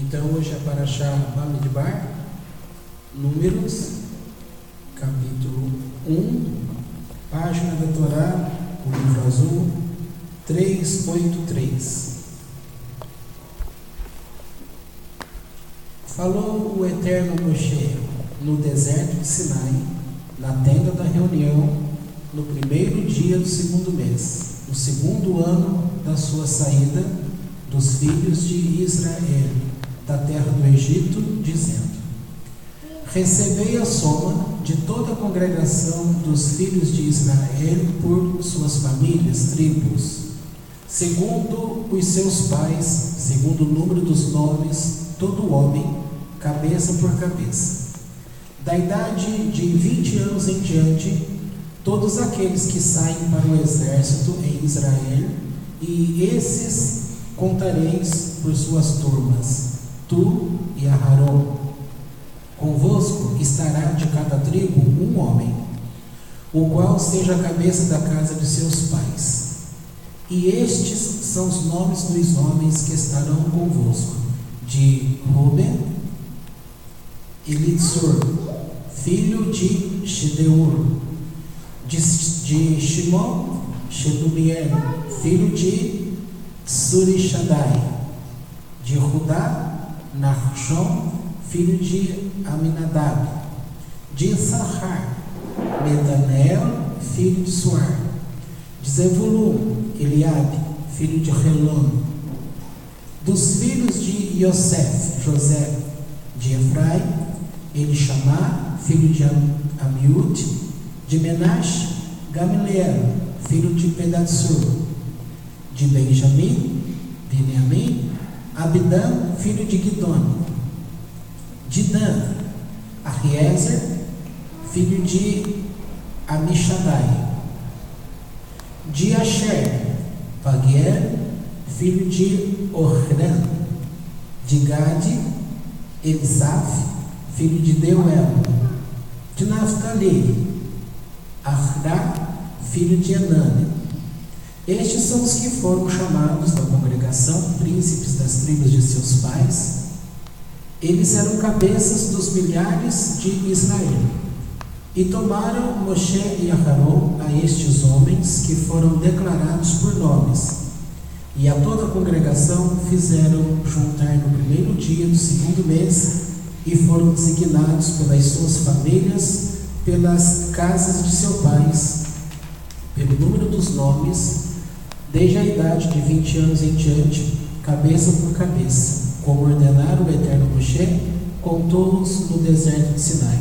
Então hoje é Parashá Bamidbar, Números, capítulo 1, página da Torá, o livro azul, 383. Falou o Eterno Moshe no deserto de Sinai, na tenda da reunião, no primeiro dia do segundo mês, no segundo ano da sua saída dos filhos de Israel, da terra do Egito, dizendo: recebei a soma de toda a congregação dos filhos de Israel por suas famílias, tribos, segundo os seus pais, segundo o número dos nomes, todo homem, cabeça por cabeça. Da idade de 20 anos em diante, todos aqueles que saem para o exército em Israel, e esses contareis por suas turmas, tu e Aharon. Convosco estará de cada tribo um homem, o qual seja a cabeça da casa de seus pais. E estes são os nomes dos homens que estarão convosco: de Ruben, Elitsur, filho de Shedeur; de Shimon, Shelumiel, filho de Surishadai; de Judá, Nachshon, filho de Aminadab; de Issachar, Netanel, filho de Suar; de Zebulun, Eliabe, filho de Helon; dos filhos de Yosef, José; de Efraim, Elishamá, filho de Amiúde; de Menash, Gamliel, filho de Pedatsur; de Benjamim, Beniamim, Abidã, filho de Gidon; de Dan, Ahiezer, filho de Amishadai; de Asher, Pagiel, filho de Ohran; de Gade, Elisaf, filho de Deuel; de Naftali, Ahdá, filho de Enani. Estes são os que foram chamados da congregação, príncipes das tribos de seus pais. Eles eram cabeças dos milhares de Israel. E tomaram Moshe e Aharon a estes homens que foram declarados por nomes, e a toda a congregação fizeram juntar no primeiro dia do segundo mês, e foram designados pelas suas famílias, pelas casas de seus pais, pelo número dos nomes, desde a idade de 20 anos em diante, cabeça por cabeça, como ordenara o Eterno Moshe, contou-os no deserto de Sinai.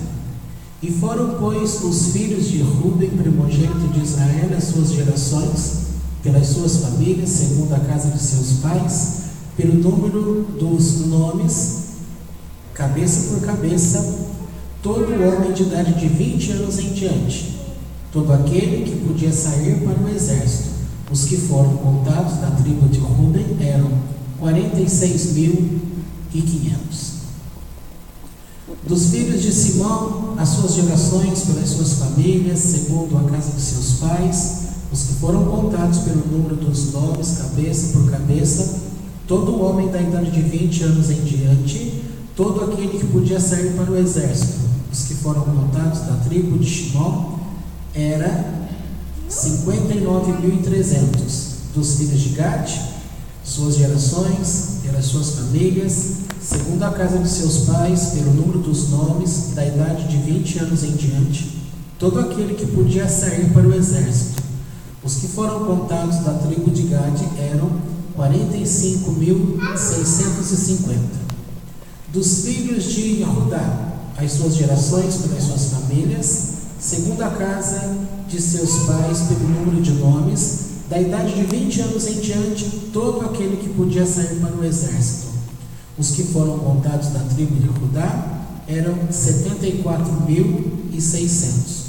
E foram, pois, os filhos de Ruben, primogênito de Israel, as suas gerações, pelas suas famílias, segundo a casa de seus pais, pelo número dos nomes, cabeça por cabeça, todo homem de idade de 20 anos em diante, todo aquele que podia sair para o exército. Os que foram contados da tribo de Ruben eram 46.500. Dos filhos de Simão, as suas gerações, pelas suas famílias, segundo a casa de seus pais, os que foram contados pelo número dos nomes, cabeça por cabeça, todo homem da idade de 20 anos em diante, todo aquele que podia sair para o exército. Os que foram contados da tribo de Shimon era 59.300. Dos filhos de Gade, suas gerações, pelas suas famílias, segundo a casa de seus pais, pelo número dos nomes, da idade de 20 anos em diante, todo aquele que podia sair para o exército. Os que foram contados da tribo de Gade eram 45.650. Dos filhos de Judá, as suas gerações, pelas suas famílias, segundo a casa de seus pais, pelo número de nomes, da idade de 20 anos em diante, todo aquele que podia sair para o exército. Os que foram contados da tribo de Judá eram 74.600.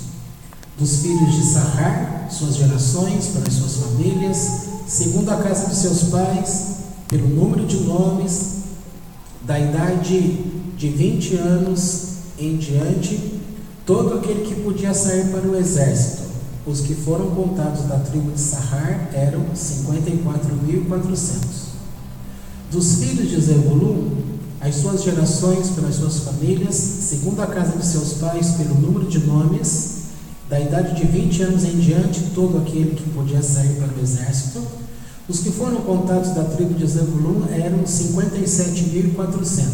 Dos filhos de Issachar, suas gerações, pelas suas famílias, segundo a casa de seus pais, pelo número de nomes, da idade de 20 anos em diante, todo aquele que podia sair para o exército. Os que foram contados da tribo de Issachar eram 54.400. Dos filhos de Zebulun, as suas gerações pelas suas famílias, segundo a casa de seus pais, pelo número de nomes, da idade de 20 anos em diante, todo aquele que podia sair para o exército. Os que foram contados da tribo de Zebulun eram 57.400.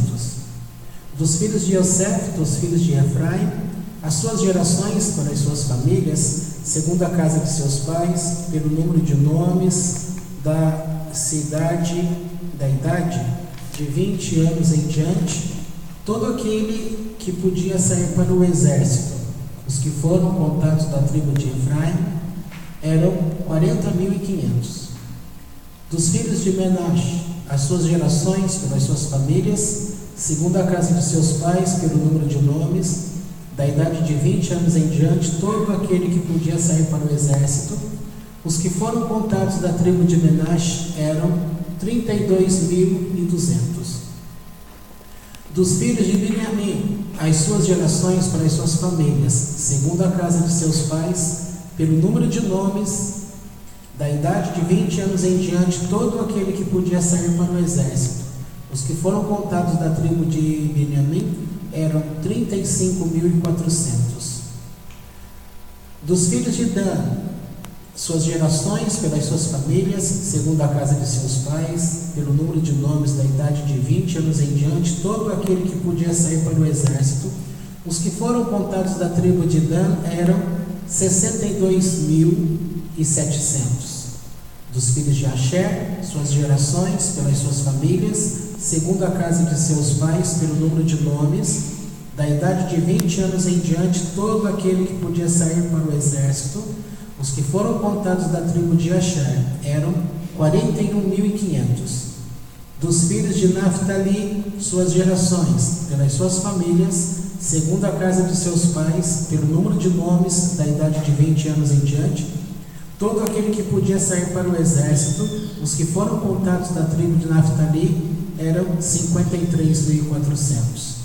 Dos filhos de Yosef, dos filhos de Efraim, as suas gerações pelas suas famílias, segundo a casa de seus pais, pelo número de nomes, da idade de 20 anos em diante, todo aquele que podia sair para o exército. Os que foram contados da tribo de Efraim eram 40.500. Dos filhos de Menache, as suas gerações pelas suas famílias, segundo a casa de seus pais, pelo número de nomes, da idade de 20 anos em diante, todo aquele que podia sair para o exército. Os que foram contados da tribo de Menache eram 32.200. Dos filhos de Beniamim, as suas gerações para as suas famílias, segundo a casa de seus pais, pelo número de nomes, da idade de 20 anos em diante, todo aquele que podia sair para o exército. Os que foram contados da tribo de Beniamim eram 35.400. Dos filhos de Dan, suas gerações pelas suas famílias, segundo a casa de seus pais, pelo número de nomes, da idade de 20 anos em diante, todo aquele que podia sair para o exército. Os que foram contados da tribo de Dan eram 62.700. Dos filhos de Asher, suas gerações pelas suas famílias, segundo a casa de seus pais, pelo número de nomes, da idade de 20 anos em diante, todo aquele que podia sair para o exército. Os que foram contados da tribo de Asher eram 41.500. Dos filhos de Naftali, suas gerações pelas suas famílias, segundo a casa de seus pais, pelo número de nomes, da idade de 20 anos em diante, todo aquele que podia sair para o exército. Os que foram contados da tribo de Naftali eram 53.400.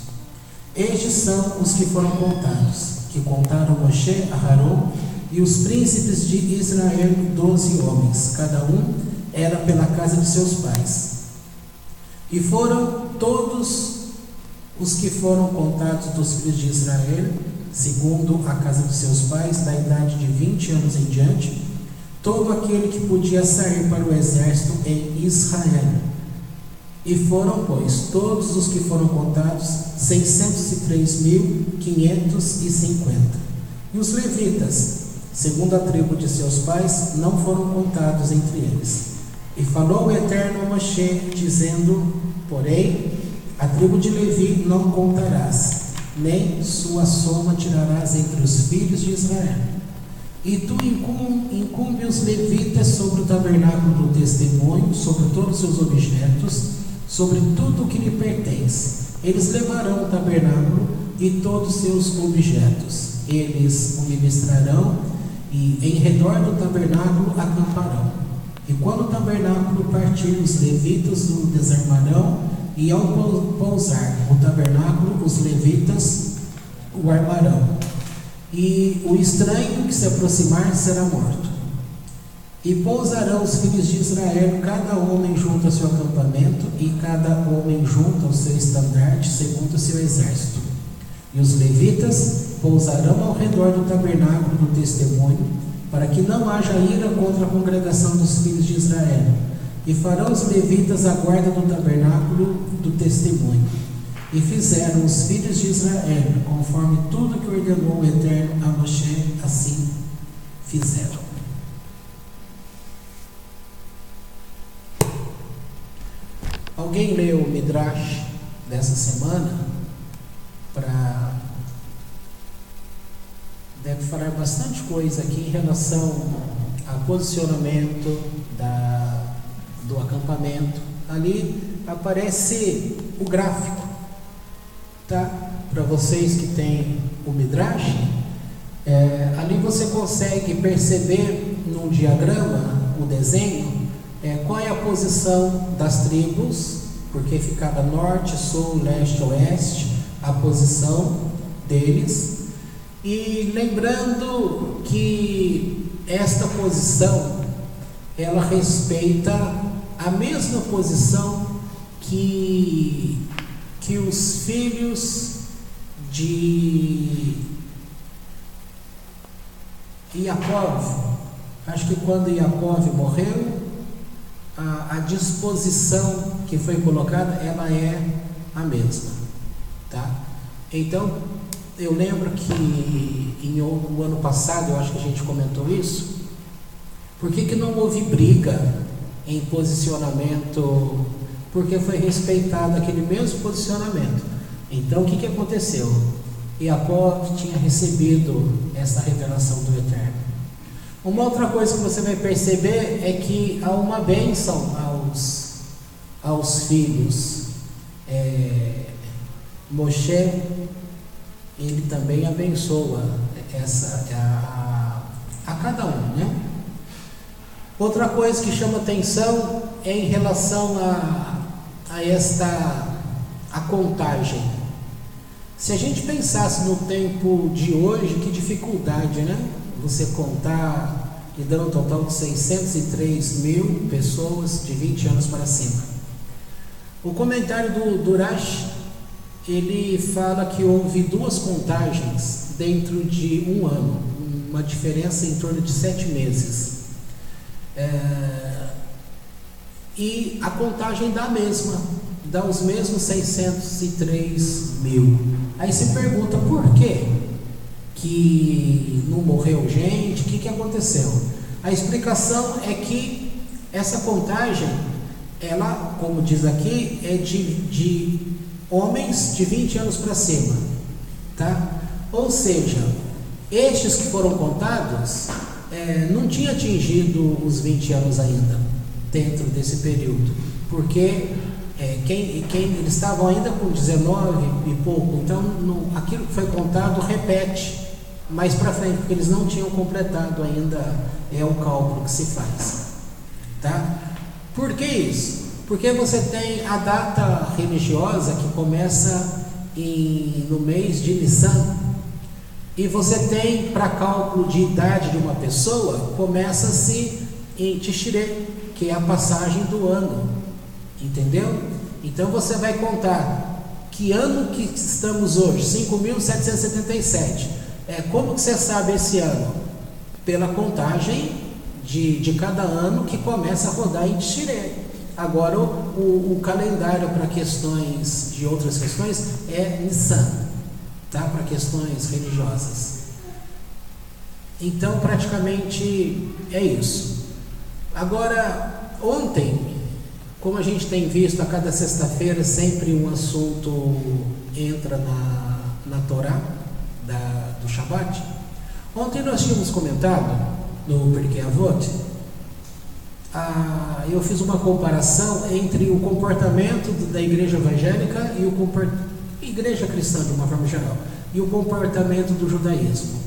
Estes são os que foram contados, que contaram Moshe, Aharon e os príncipes de Israel, 12 homens, cada um era pela casa de seus pais. E foram todos os que foram contados dos filhos de Israel, segundo a casa de seus pais, da idade de 20 anos em diante, todo aquele que podia sair para o exército em Israel. E foram, pois, todos os que foram contados, 603.550. E os levitas, segundo a tribo de seus pais, não foram contados entre eles. E falou o Eterno a Moshe, dizendo: porém, a tribo de Levi não contarás, nem sua soma tirarás entre os filhos de Israel. E tu incumbe os levitas sobre o tabernáculo do testemunho, sobre todos os seus objetos, sobre tudo o que lhe pertence. Eles levarão o tabernáculo e todos os seus objetos. Eles o ministrarão e em redor do tabernáculo acamparão. E quando o tabernáculo partir, os levitas o desarmarão, e ao pousar o tabernáculo, os levitas o armarão. E o estranho que se aproximar será morto. E pousarão os filhos de Israel, cada homem junto ao seu acampamento, e cada homem junto ao seu estandarte, segundo o seu exército. E os levitas pousarão ao redor do tabernáculo do testemunho, para que não haja ira contra a congregação dos filhos de Israel. E farão os levitas a guarda do tabernáculo do testemunho. E fizeram os filhos de Israel, conforme tudo que ordenou o Eterno a Moshe, assim fizeram. Alguém leu o Midrash dessa semana? Deve falar bastante coisa aqui em relação ao posicionamento do acampamento. Ali aparece o gráfico, tá? Para vocês que têm o Midrash, ali você consegue perceber num diagrama, o desenho, qual é a posição das tribos, porque ficava norte, sul, leste, oeste, a posição deles. E lembrando que esta posição, ela respeita a mesma posição que que os filhos de Yaakov, acho que quando Yaakov morreu, a disposição que foi colocada, ela é a mesma, tá? Então, eu lembro que o ano passado, eu acho que a gente comentou isso. Por que não houve briga em posicionamento? Porque foi respeitado aquele mesmo posicionamento. Então, o que aconteceu? Yaakov tinha recebido essa revelação do Eterno. Uma outra coisa que você vai perceber é que há uma bênção aos filhos. Moshe, ele também abençoa a cada um, né? Outra coisa que chama atenção é em relação a contagem. Se a gente pensasse no tempo de hoje, que dificuldade, né? Você contar e dando um total de 603 mil pessoas de 20 anos para cima. O comentário do Urash, ele fala que houve 2 contagens dentro de um ano, uma diferença em torno de 7 meses. E a contagem dá os mesmos 603 mil. Aí se pergunta por quê que não morreu gente, o que aconteceu? A explicação é que essa contagem, ela, como diz aqui, é de homens de 20 anos para cima, tá? Ou seja, estes que foram contados não tinha atingido os 20 anos ainda, dentro desse período, porque eles estavam ainda com 19 e pouco, então aquilo que foi contado repete mais para frente, porque eles não tinham completado ainda o cálculo que se faz, tá? Por que isso? Porque você tem a data religiosa que começa no mês de Nissan, e você tem, para cálculo de idade de uma pessoa, começa-se em Tishre, que é a passagem do ano, entendeu? Então você vai contar que ano que estamos hoje, 5.777. Como que você sabe esse ano? Pela contagem de cada ano que começa a rodar em Tishre. Agora o calendário para questões de outras questões é Nissan, tá? Para questões religiosas. Então praticamente é isso. Agora, ontem, como a gente tem visto a cada sexta-feira, sempre um assunto entra na Torá do Shabbat. Ontem nós tínhamos comentado no Pirkei Avot, eu fiz uma comparação entre o comportamento da igreja evangélica e igreja cristã de uma forma geral, e o comportamento do judaísmo.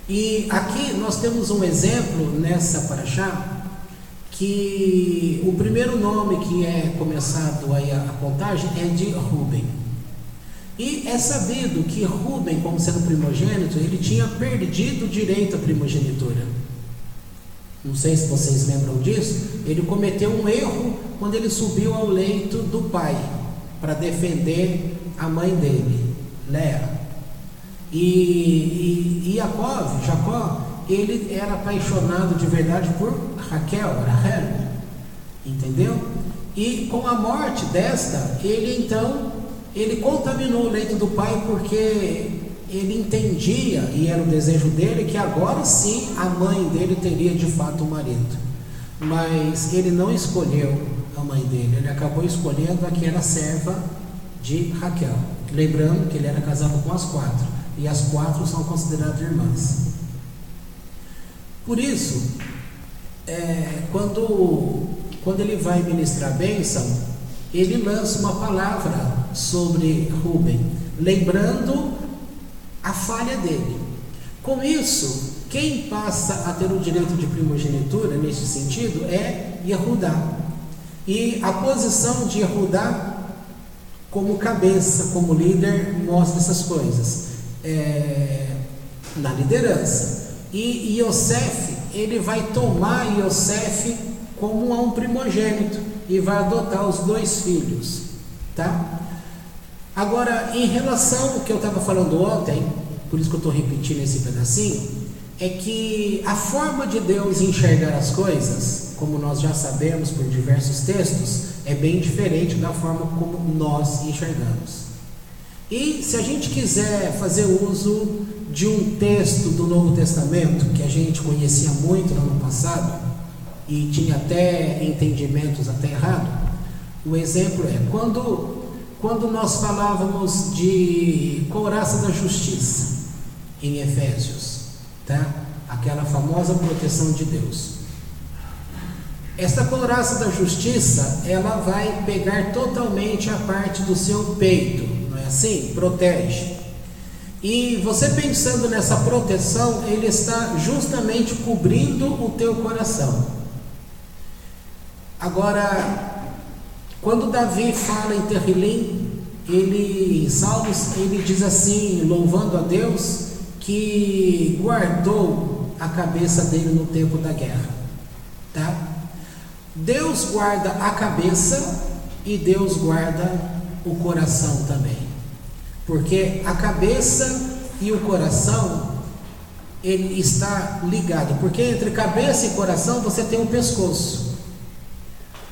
E aqui nós temos um exemplo nessa parashá, que o primeiro nome que é começado aí a contagem é de Ruben. E é sabido que Ruben, como sendo primogênito, ele tinha perdido o direito à primogenitura. Não sei se vocês lembram disso. Ele cometeu um erro quando ele subiu ao leito do pai para defender a mãe dele, Léa. E Jacó, ele era apaixonado de verdade por Raquel, entendeu? E com a morte desta, ele contaminou o leito do pai, porque ele entendia, e era o desejo dele, que agora sim a mãe dele teria de fato um marido. Mas ele não escolheu a mãe dele, ele acabou escolhendo a que era serva de Raquel. Lembrando que ele era casado com as 4, e as 4 são consideradas irmãs. Por isso, quando ele vai ministrar a bênção, ele lança uma palavra sobre Ruben, lembrando a falha dele. Com isso, quem passa a ter o direito de primogenitura nesse sentido é Yehudá. E a posição de Yehudá como cabeça, como líder, mostra essas coisas na liderança. E Yosef, ele vai tomar Yosef como um primogênito e vai adotar os 2 filhos, tá? Agora, em relação ao que eu estava falando ontem, por isso que eu estou repetindo esse pedacinho, é que a forma de Deus enxergar as coisas, como nós já sabemos por diversos textos, é bem diferente da forma como nós enxergamos. E se a gente quiser fazer uso de um texto do Novo Testamento, que a gente conhecia muito no ano passado, e tinha até entendimentos até errados, o exemplo é quando nós falávamos de couraça da justiça, em Efésios, tá? Aquela famosa proteção de Deus. Esta couraça da justiça, ela vai pegar totalmente a parte do seu peito, não é assim? Protege. E você pensando nessa proteção, ele está justamente cobrindo o teu coração. Agora, quando Davi fala em Terrilim, Salmos, ele diz assim, louvando a Deus, que guardou a cabeça dele no tempo da guerra, tá? Deus guarda a cabeça e Deus guarda o coração também, porque a cabeça e o coração, ele está ligado, porque entre cabeça e coração você tem um pescoço.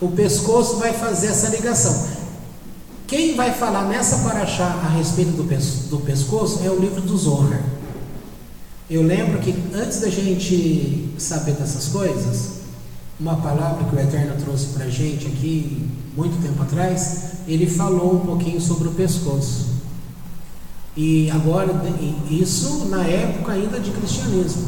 O pescoço vai fazer essa ligação. Quem vai falar nessa paraxá a respeito do pescoço é o livro do Zohar. Eu lembro que antes da gente saber dessas coisas, uma palavra que o Eterno trouxe para a gente aqui, muito tempo atrás, ele falou um pouquinho sobre o pescoço. E agora, isso na época ainda de cristianismo,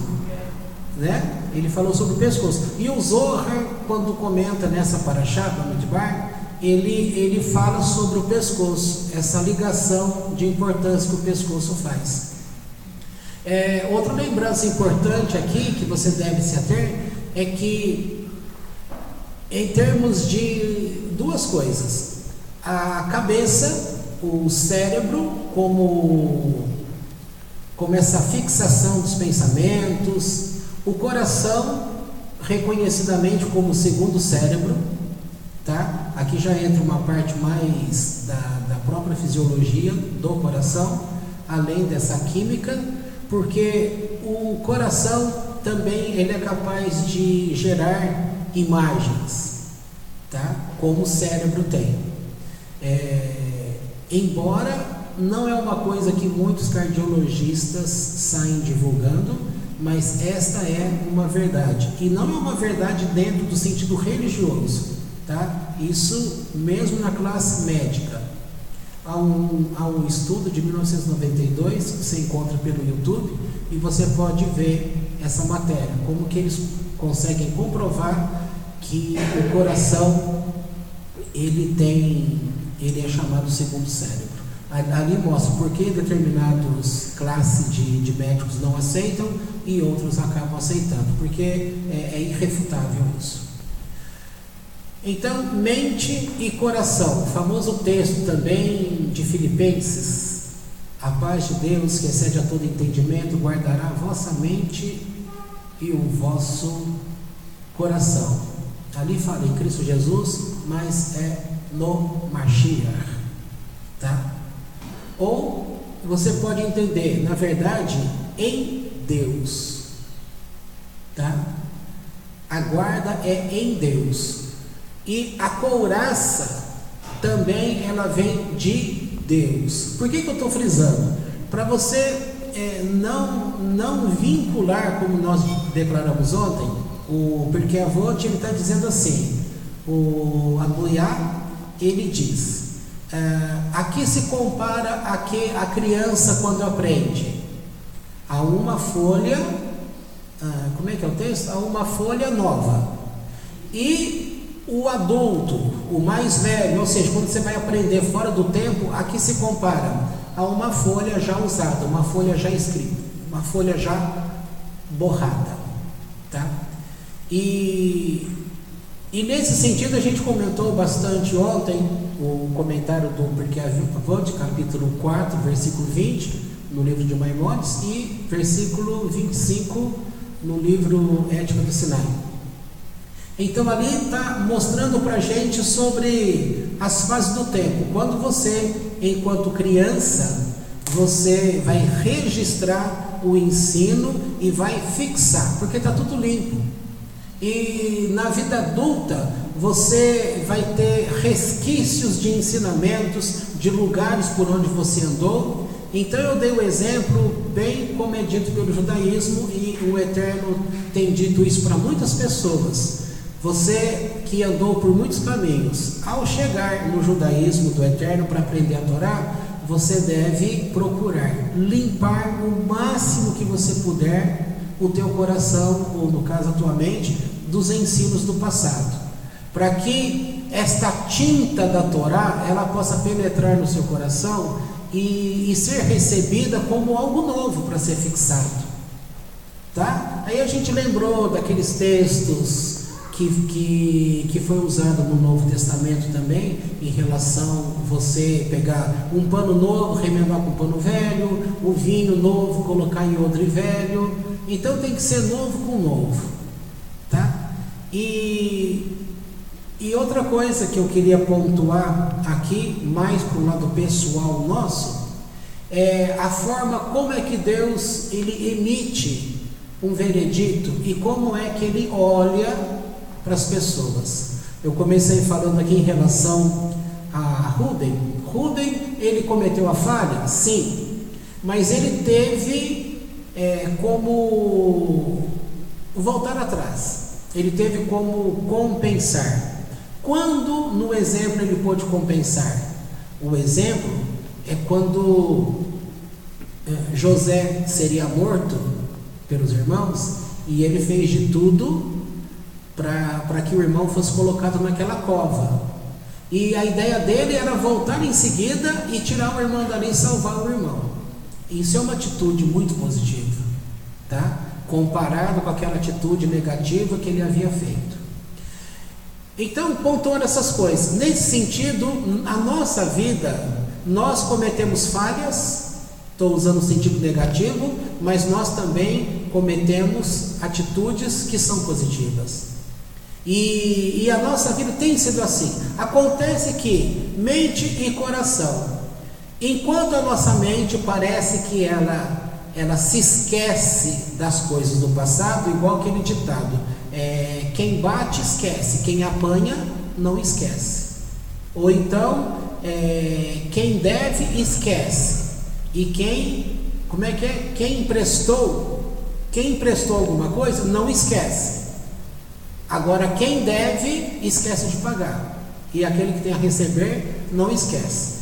né? Ele falou sobre o pescoço. E o Zohar, quando comenta nessa paraxá, Bamidbar, ele fala sobre o pescoço, essa ligação de importância que o pescoço faz. Outra lembrança importante aqui, que você deve se ater, é que, em termos de duas coisas, a cabeça, o cérebro, como essa fixação dos pensamentos, o coração, reconhecidamente como o segundo cérebro, tá? Aqui já entra uma parte mais da própria fisiologia do coração, além dessa química, porque o coração também ele é capaz de gerar imagens, tá? Como o cérebro tem. Embora não é uma coisa que muitos cardiologistas saem divulgando, mas esta é uma verdade, e não é uma verdade dentro do sentido religioso, tá? Isso mesmo na classe médica. Há um estudo de 1992 que você encontra pelo YouTube e você pode ver essa matéria, como que eles conseguem comprovar que o coração ele é chamado segundo cérebro. Ali mostra por que determinadas classes de médicos não aceitam e outros acabam aceitando, porque é irrefutável isso. Então, mente e coração, o famoso texto também de Filipenses: a paz de Deus, que excede a todo entendimento, guardará a vossa mente e o vosso coração. Ali fala em Cristo Jesus, mas é no Mashiach, tá? Ou você pode entender, na verdade, em Deus, tá? A guarda é em Deus. E a couraça também ela vem de Deus. Por que eu estou frisando? Para você não vincular, como nós declaramos ontem, o Pirkei Avot, ele está dizendo assim, o Abuiá, ele diz, aqui se compara a criança quando aprende a uma folha, como é que é o texto? A uma folha nova. E o adulto, o mais velho, ou seja, quando você vai aprender fora do tempo, aqui se compara a uma folha já usada, uma folha já escrita, uma folha já borrada, tá? E nesse sentido a gente comentou bastante ontem o comentário do Pirkei Avot, capítulo 4, versículo 20, no livro de Maimonides, e versículo 25 no livro Ética do Sinai. Então ali está mostrando para a gente sobre as fases do tempo. Quando você, enquanto criança, você vai registrar o ensino e vai fixar, porque está tudo limpo. E na vida adulta você vai ter resquícios de ensinamentos, de lugares por onde você andou. Então eu dei o exemplo bem como é dito pelo judaísmo, e o Eterno tem dito isso para muitas pessoas. Você que andou por muitos caminhos, ao chegar no judaísmo do Eterno para aprender a Torá, você deve procurar limpar o máximo que você puder o teu coração, ou no caso a tua mente, dos ensinos do passado, para que esta tinta da Torá ela possa penetrar no seu coração e ser recebida como algo novo para ser fixado, tá? Aí a gente lembrou daqueles textos que foi usado no Novo Testamento também, em relação a você pegar um pano novo, remendar com um pano velho, o vinho novo, colocar em odre velho. Então tem que ser novo com novo, tá? E outra coisa que eu queria pontuar aqui, mais para o lado pessoal nosso, é a forma como é que Deus ele emite um veredito e como é que ele olha para as pessoas. Eu comecei falando aqui em relação a Rubem. Rubem, ele cometeu a falha? Sim, mas ele teve como voltar atrás, ele teve como compensar. Quando no exemplo ele pôde compensar? O exemplo é quando José seria morto pelos irmãos, e ele fez de tudo para que o irmão fosse colocado naquela cova, e a ideia dele era voltar em seguida e tirar o irmão dali e salvar o irmão. Isso é uma atitude muito positiva, tá? Comparado com aquela atitude negativa que ele havia feito. Então, pontuando essas coisas, nesse sentido, a nossa vida, nós cometemos falhas, estou usando o sentido negativo, mas nós também cometemos atitudes que são positivas. E a nossa vida tem sido assim. Acontece que mente e coração, enquanto a nossa mente parece que ela se esquece das coisas do passado, igual aquele ditado, quem bate esquece, quem apanha não esquece. Ou então, quem deve esquece, e quem emprestou alguma coisa não esquece. Agora quem deve esquece de pagar, e aquele que tem a receber não esquece.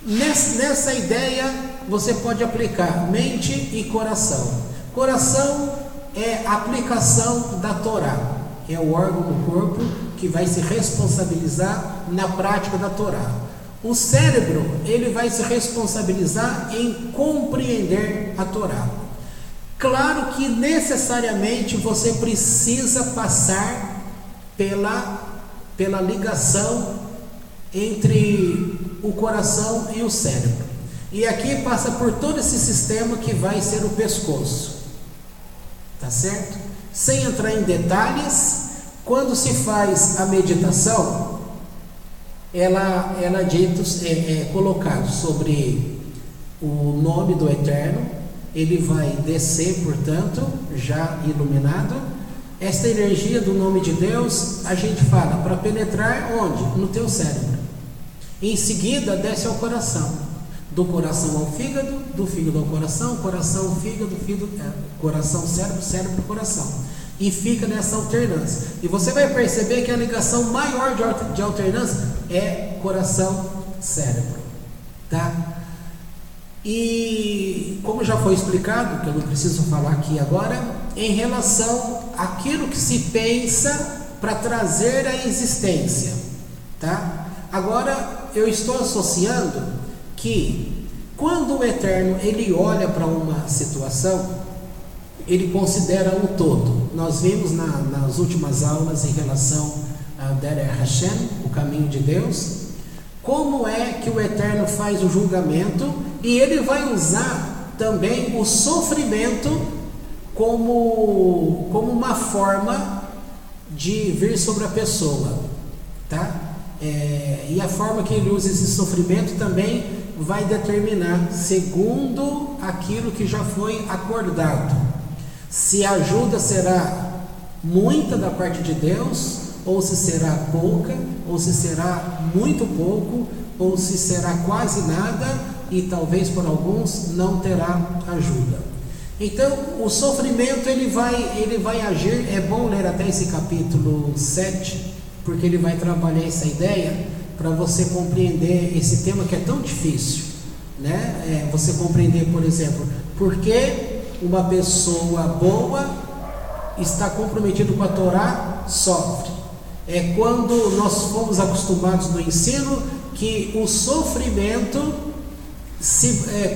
Nessa ideia você pode aplicar mente e coração. Coração é a aplicação da Torá, é o órgão do corpo que vai se responsabilizar na prática da Torá. O cérebro, ele vai se responsabilizar em compreender a Torá. Claro que necessariamente você precisa passar pela ligação entre o coração e o cérebro, e aqui passa por todo esse sistema que vai ser o pescoço, tá certo? Sem entrar em detalhes, quando se faz a meditação, ela é colocado sobre o nome do Eterno, ele vai descer, portanto, já iluminado. Esta energia do nome de Deus, a gente fala para penetrar onde? No teu cérebro. Em seguida desce ao coração, do coração ao fígado, do fígado ao coração, coração, fígado, coração, cérebro, cérebro, coração, e fica nessa alternância. E você vai perceber que a ligação maior de alternância é coração-cérebro, tá? E como já foi explicado, que eu não preciso falar aqui agora, em relação àquilo que se pensa para trazer à existência, tá? Agora eu estou associando que quando o Eterno ele olha para uma situação, ele considera um todo. Nós vimos nas últimas aulas em relação a Derech Hashem, o caminho de Deus, como é que o Eterno faz o julgamento, e ele vai usar também o sofrimento como uma forma de vir sobre a pessoa, tá? E a forma que ele usa esse sofrimento também vai determinar, segundo aquilo que já foi acordado, se a ajuda será muita da parte de Deus, ou se será pouca, ou se será muito pouco, ou se será quase nada, e talvez por alguns não terá ajuda. Então o sofrimento ele vai agir. É bom ler até esse capítulo 7, porque ele vai trabalhar essa ideia para você compreender esse tema que é tão difícil, né? Você compreender, por exemplo, por que uma pessoa boa está comprometida com a Torá, sofre. É quando nós fomos acostumados no ensino que o sofrimento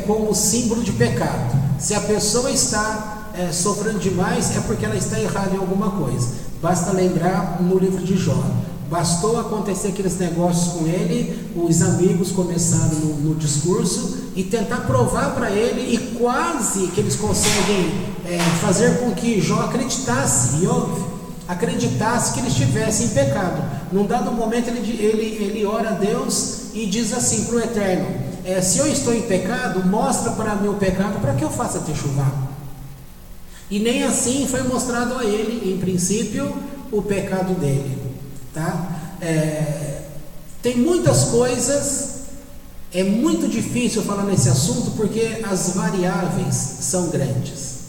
como símbolo de pecado. Se a pessoa está sofrendo demais, é porque ela está errada em alguma coisa. Basta lembrar no livro de Jó. Bastou acontecer aqueles negócios com ele, os amigos começaram no discurso e tentar provar para ele, e quase que eles conseguem fazer com que Jó acreditasse que ele estivesse em pecado. Num dado momento ele ora a Deus e diz assim para o Eterno: se eu estou em pecado, mostra para mim o pecado para que eu faça techuvá. E nem assim foi mostrado a ele, em princípio, o pecado dele, tá? Tem muitas coisas, é muito difícil falar nesse assunto porque as variáveis são grandes,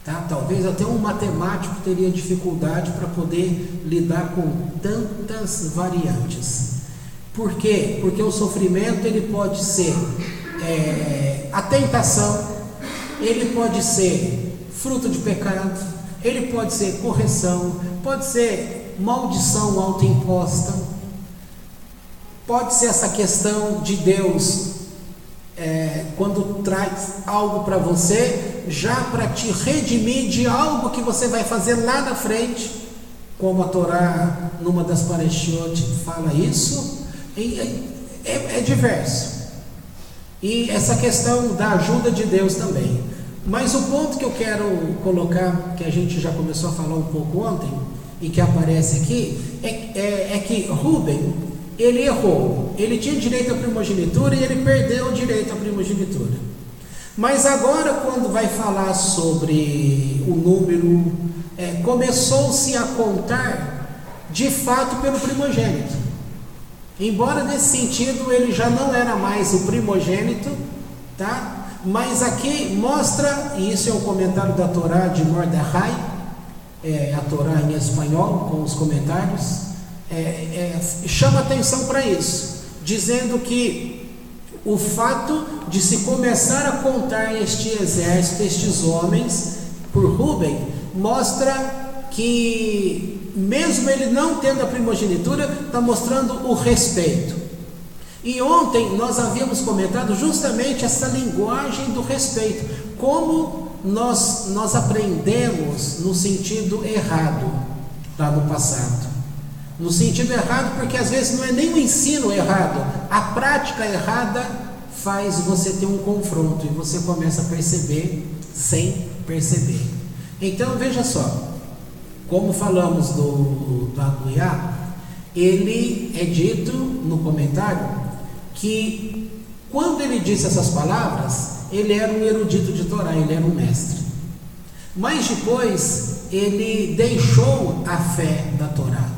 tá? Talvez até um matemático teria dificuldade para poder lidar com tantas variantes. Por quê? Porque o sofrimento ele pode ser a tentação, ele pode ser fruto de pecado, ele pode ser correção, pode ser maldição autoimposta, pode ser essa questão de Deus quando traz algo para você, já para te redimir de algo que você vai fazer lá na frente, como a Torá, numa das parashiot, fala isso. É diverso. E essa questão da ajuda de Deus também. Mas o ponto que eu quero colocar, que a gente já começou a falar um pouco ontem, e que aparece aqui, é que Rúben, ele errou. Ele tinha direito à primogenitura e ele perdeu o direito à primogenitura. Mas agora, quando vai falar sobre o número, começou-se a contar de fato pelo primogênito. Embora nesse sentido ele já não era mais o primogênito, tá? Mas aqui mostra, e isso é um comentário da Torá de Mordecai, a Torá em espanhol, com os comentários, chama atenção para isso, dizendo que o fato de se começar a contar este exército, estes homens, por Rúben, mostra que mesmo ele não tendo a primogenitura, está mostrando o respeito. E ontem nós havíamos comentado justamente essa linguagem do respeito, como nós aprendemos no sentido errado lá no passado. No sentido errado porque às vezes não é nem o ensino errado, a prática errada faz você ter um confronto e você começa a perceber sem perceber. Então veja só, como falamos do Abuyá, ele é dito no comentário que quando ele disse essas palavras, ele era um erudito de Torá, ele era um mestre. Mas depois ele deixou a fé da Torá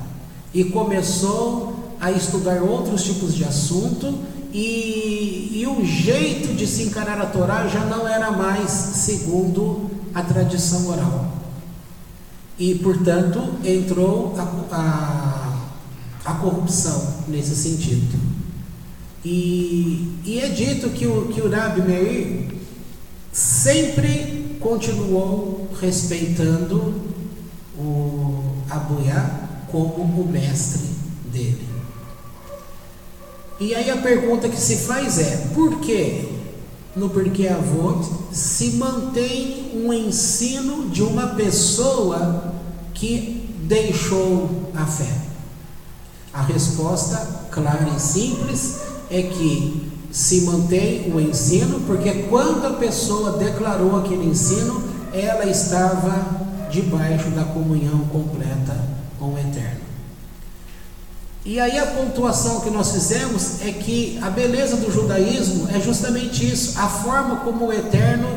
e começou a estudar outros tipos de assunto, e o jeito de se encarar a Torá já não era mais segundo a tradição oral. E portanto entrou a corrupção nesse sentido. E é dito que o Rabi Meir sempre continuou respeitando o Abuyá como o mestre dele. E aí a pergunta que se faz é: por que no Pirkei Avot se mantém um ensino de uma pessoa que deixou a fé? A resposta clara e simples é que se mantém o ensino porque quando a pessoa declarou aquele ensino, ela estava debaixo da comunhão completa com o Eterno. E aí a pontuação que nós fizemos é que a beleza do judaísmo é justamente isso, a forma como o Eterno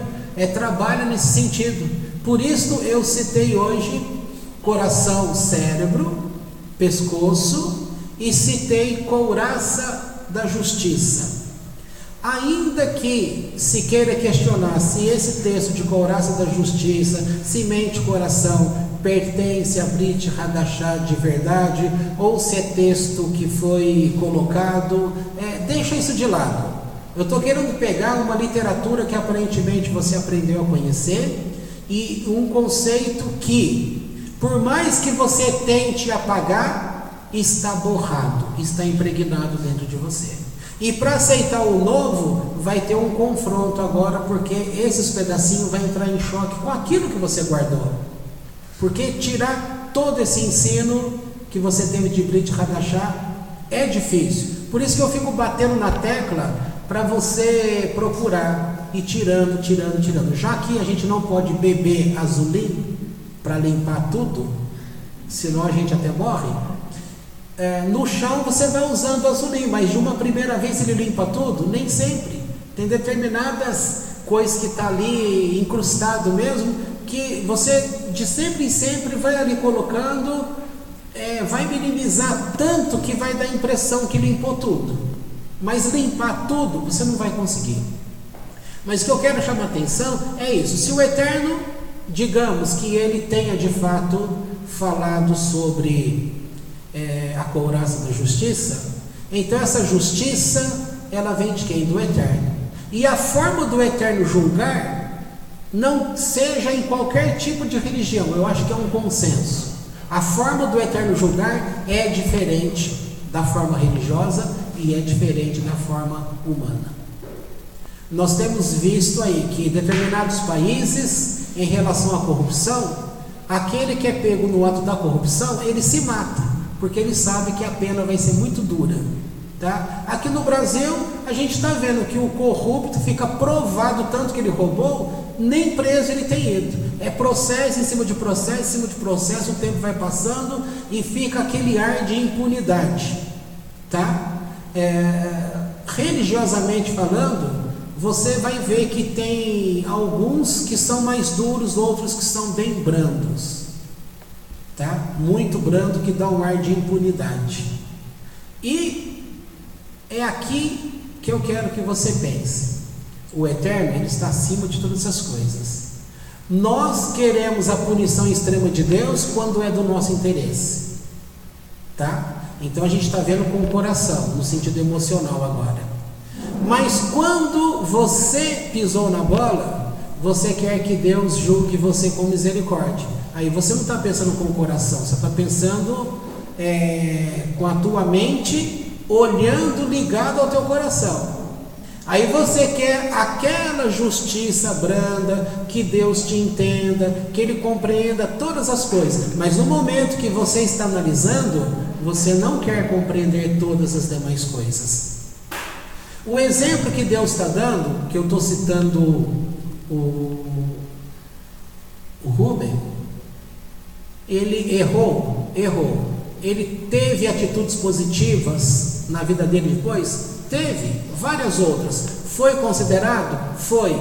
trabalha nesse sentido. Por isso eu citei hoje coração, cérebro, pescoço, e citei couraça da justiça. Ainda que se queira questionar se esse texto de couraça da justiça, semente coração, pertence a Brit Hadashah de verdade, ou se é texto que foi colocado, deixa isso de lado. Eu estou querendo pegar uma literatura que aparentemente você aprendeu a conhecer, e um conceito que, por mais que você tente apagar, está borrado, está impregnado dentro de você. E para aceitar o novo, vai ter um confronto agora, porque esses pedacinhos vão entrar em choque com aquilo que você guardou. Porque tirar todo esse ensino que você teve de Brit Hadashah é difícil. Por isso que eu fico batendo na tecla para você procurar e tirando. Já que a gente não pode beber azulim para limpar tudo, senão a gente até morre. No chão você vai usando azulim, mas de uma primeira vez ele limpa tudo? Nem sempre. Tem determinadas coisas que está ali incrustado mesmo, que você de sempre em sempre vai ali colocando, vai minimizar tanto que vai dar a impressão que limpou tudo, mas limpar tudo você não vai conseguir. Mas o que eu quero chamar a atenção é isso: se o Eterno, digamos que ele tenha de fato falado sobre a couraça da justiça, então essa justiça ela vem de quem? Do Eterno. E a forma do Eterno julgar não seja em qualquer tipo de religião, eu acho que é um consenso. A forma do Eterno julgar é diferente da forma religiosa e é diferente da forma humana. Nós temos visto aí que em determinados países, em relação à corrupção, aquele que é pego no ato da corrupção, ele se mata, porque ele sabe que a pena vai ser muito dura. Tá? Aqui no Brasil, a gente está vendo que o corrupto fica provado tanto que ele roubou, nem preso ele tem ido. É processo em cima de processo, em cima de processo, o tempo vai passando e fica aquele ar de impunidade. Tá? Religiosamente falando, você vai ver que tem alguns que são mais duros, outros que são bem brandos. Tá? Muito brando, que dá um ar de impunidade. E é aqui que eu quero que você pense. O Eterno, ele está acima de todas essas coisas. Nós queremos a punição extrema de Deus quando é do nosso interesse, tá? Então a gente está vendo com o coração, no sentido emocional agora. Mas quando você pisou na bola, você quer que Deus julgue você com misericórdia. Aí você não está pensando com o coração, você está pensando com a tua mente, olhando ligado ao teu coração. Aí você quer aquela justiça branda, que Deus te entenda, que Ele compreenda todas as coisas, mas no momento que você está analisando, você não quer compreender todas as demais coisas. O exemplo que Deus está dando, que eu estou citando o Rubem, ele errou, ele teve atitudes positivas na vida dele depois? Teve várias outras. Foi considerado? Foi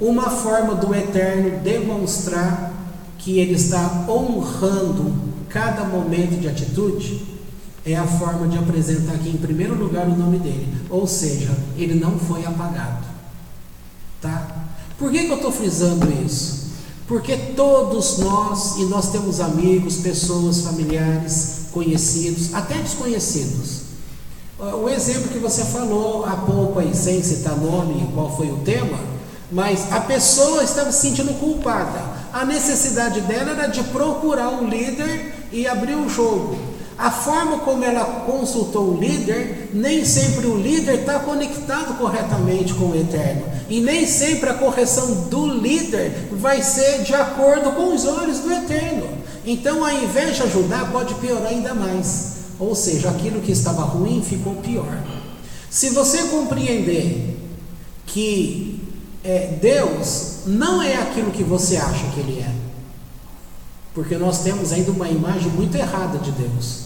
uma forma do Eterno demonstrar que Ele está honrando cada momento de atitude. É a forma de apresentar aqui em primeiro lugar o nome dele, ou seja, ele não foi apagado, tá? Por que eu estou frisando isso? Porque todos nós, e nós temos amigos, pessoas, familiares, conhecidos, até desconhecidos. O exemplo que você falou há pouco aí, sem citar nome e qual foi o tema, mas a pessoa estava se sentindo culpada. A necessidade dela era de procurar um líder e abrir o jogo. A forma como ela consultou o líder, nem sempre o líder está conectado corretamente com o Eterno. E nem sempre a correção do líder vai ser de acordo com os olhos do Eterno. Então, ao invés de ajudar, pode piorar ainda mais. Ou seja, aquilo que estava ruim ficou pior. Se você compreender que Deus não é aquilo que você acha que Ele é, porque nós temos ainda uma imagem muito errada de Deus,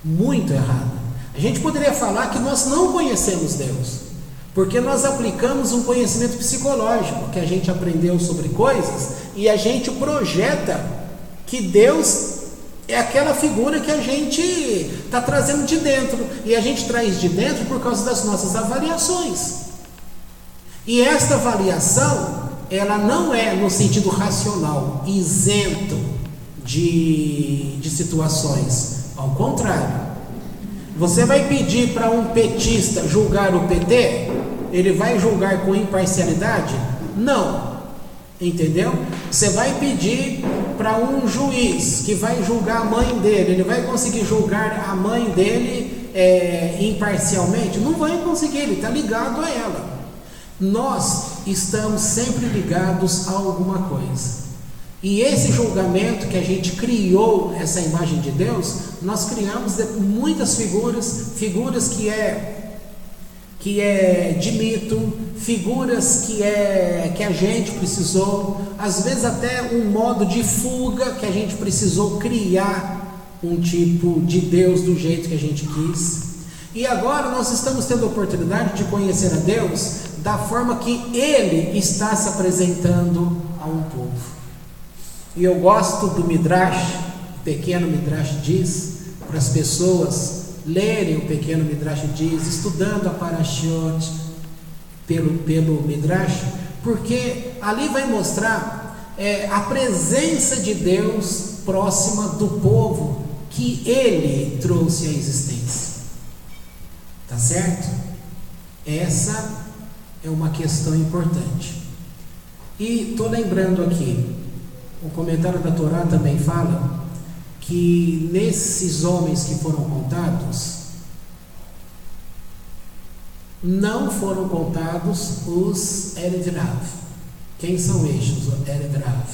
muito errada. A gente poderia falar que nós não conhecemos Deus, porque nós aplicamos um conhecimento psicológico, que a gente aprendeu sobre coisas, e a gente projeta que Deus é aquela figura que a gente está trazendo de dentro, e a gente traz de dentro por causa das nossas avaliações. E esta avaliação, ela não é no sentido racional, isento de situações. Ao contrário, você vai pedir para um petista julgar o PT? Ele vai julgar com imparcialidade? Não. Entendeu? Você vai pedir para um juiz que vai julgar a mãe dele, ele vai conseguir julgar a mãe dele imparcialmente? Não vai conseguir, ele está ligado a ela. Nós estamos sempre ligados a alguma coisa. E esse julgamento que a gente criou, essa imagem de Deus, nós criamos muitas figuras que é de mito, figuras que a gente precisou, às vezes até um modo de fuga que a gente precisou criar um tipo de Deus do jeito que a gente quis. E agora nós estamos tendo a oportunidade de conhecer a Deus da forma que Ele está se apresentando a um povo. E eu gosto do Midrash, o pequeno Midrash diz, para as pessoas lerem o pequeno Midrash diz, estudando a Parashot pelo Midrash, porque ali vai mostrar a presença de Deus próxima do povo que Ele trouxe à existência. Tá certo? Essa é uma questão importante. E estou lembrando aqui, o comentário da Torá também fala que nesses homens que foram contados, não foram contados os Erev Rav. Quem são estes, os Erev Rav?